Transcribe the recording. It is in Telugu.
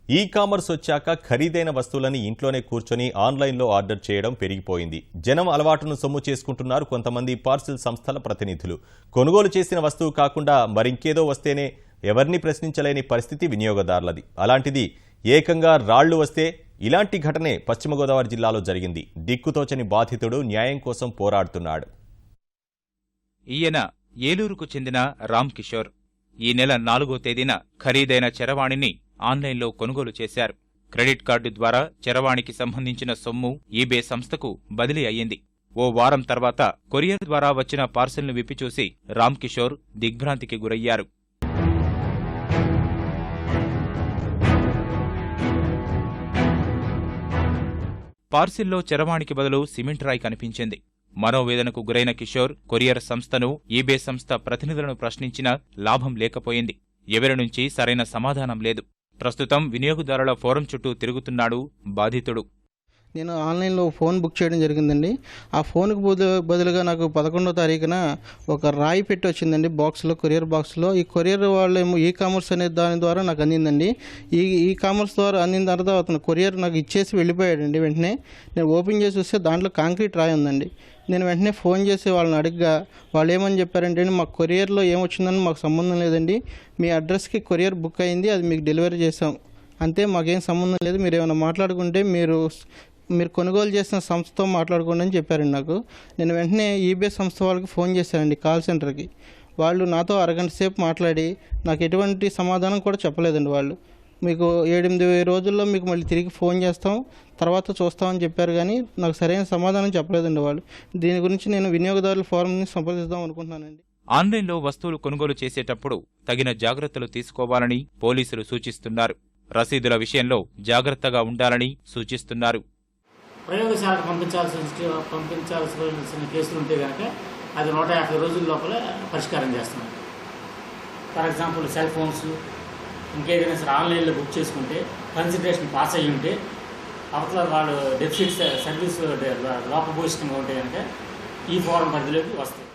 ఈ కామర్స్ వచ్చాక ఖరీదైన వస్తువులని ఇంట్లోనే కూర్చొని ఆన్లైన్లో ఆర్డర్ చేయడం పెరిగిపోయింది. జనం అలవాటును సొమ్ము చేసుకుంటున్నారు కొంతమంది పార్సిల్ సంస్థల ప్రతినిధులు. కొనుగోలు చేసిన వస్తువు కాకుండా మరింకేదో వస్తేనే ఎవరిని ప్రశ్నించలేని పరిస్థితి వినియోగదారులది. అలాంటిది ఏకంగా రాళ్లు వస్తే ఇలాంటి ఘటనే పశ్చిమ గోదావరి జిల్లాలో జరిగింది. దిక్కుతోచని బాధితుడు న్యాయం కోసం పోరాడుతున్నాడు. ఈయన ఏలూరుకు చెందిన రామ్ కిషోర్. ఈ నెల 4వ తేదీన ఖరీదైన చరవాణిని ఆన్లైన్లో కొనుగోలు చేశారు. క్రెడిట్ కార్డు ద్వారా చరవాణికి సంబంధించిన సొమ్ము ఈబే సంస్థకు బదిలీ అయ్యింది. ఓ వారం తర్వాత కొరియర్ ద్వారా వచ్చిన పార్సిల్ను విప్పిచూసి రామ్ కిషోర్ దిగ్భ్రాంతికి గురయ్యారు. పార్సిల్లో చరవాణికి బదులు సిమెంట్ రాయి కనిపించింది. మనోవేదనకు గురైన కిషోర్ కొరియర్ సంస్థను, ఈబే సంస్థ ప్రతినిధులను ప్రశ్నించినా లాభం లేకపోయింది. ఎవరి నుంచి సరైన సమాధానం లేదు. ప్రస్తుతం వినియోగదారుల ఫోరం చుట్టూ తిరుగుతున్నాడు బాధితుడు. నేను ఆన్లైన్లో ఫోన్ బుక్ చేయడం జరిగిందండి. ఆ ఫోన్కు బదులుగా నాకు 11వ తారీఖున ఒక రాయి పెట్టి వచ్చిందండి బాక్స్లో, కొరియర్ బాక్స్లో. ఈ కొరియర్ వాళ్ళేమో ఈ కామర్స్ అనే దాని ద్వారా నాకు అందిందండి. ఈ కామర్స్ ద్వారా అందిన తర్వాత అతను కొరియర్ నాకు ఇచ్చేసి వెళ్ళిపోయాడండి. వెంటనే నేను ఓపెన్ చేసి చూస్తే దాంట్లో కాంక్రీట్ రాయి ఉందండి. నేను వెంటనే ఫోన్ చేసి వాళ్ళని అడిగ్గా వాళ్ళు ఏమని చెప్పారంటే, మాకు కొరియర్లో ఏమొచ్చిందని మాకు సంబంధం లేదండి, మీ అడ్రస్కి కొరియర్ బుక్ అయింది, అది మీకు డెలివరీ చేసాం అంతే, మాకేం సంబంధం లేదు, మీరు ఏమైనా మాట్లాడుకుంటే మీరు కొనుగోలు చేసిన సంస్థతో మాట్లాడుకోండి అని చెప్పారండి నాకు. నేను వెంటనే ఈబే సంస్థ వాళ్ళకి ఫోన్ చేశానండి, కాల్ సెంటర్కి. వాళ్ళు నాతో అరగంట సేపు మాట్లాడి నాకు ఎటువంటి సమాధానం కూడా చెప్పలేదండి. వాళ్ళు మీకు 7-8 రోజుల్లో మీకు మళ్ళీ తిరిగి ఫోన్ చేస్తాం, తర్వాత చూస్తామని చెప్పారు, కానీ నాకు సరైన సమాధానం చెప్పలేదండి వాళ్ళు. దీని గురించి నేను వినియోగదారుల ఫోరంని సంప్రదిద్దాం అనుకుంటున్నానండి. ఆన్లైన్లో వస్తువులు కొనుగోలు చేసేటప్పుడు తగిన జాగ్రత్తలు తీసుకోవాలని పోలీసులు సూచిస్తున్నారు. రసీదుల విషయంలో జాగ్రత్తగా ఉండాలని సూచిస్తున్నారు. ప్రయోగశాలకు పంపించాల్సిన కేసులు ఉంటే కనుక అది 150 రోజుల లోపల పరిష్కారం చేస్తున్నాం. ఫర్ ఎగ్జాంపుల్ సెల్ ఫోన్స్ ఇంకేదైనా సరే ఆన్లైన్లో బుక్ చేసుకుంటే కన్సిడరేషన్ పాస్ అయ్యి ఉంటే అవతల వాళ్ళు డెఫిసిట్ సర్వీస్ లోపభూయిష్టంగా ఉంటే కనుక ఈ ఫోరం పరిధిలోకి వస్తాయి.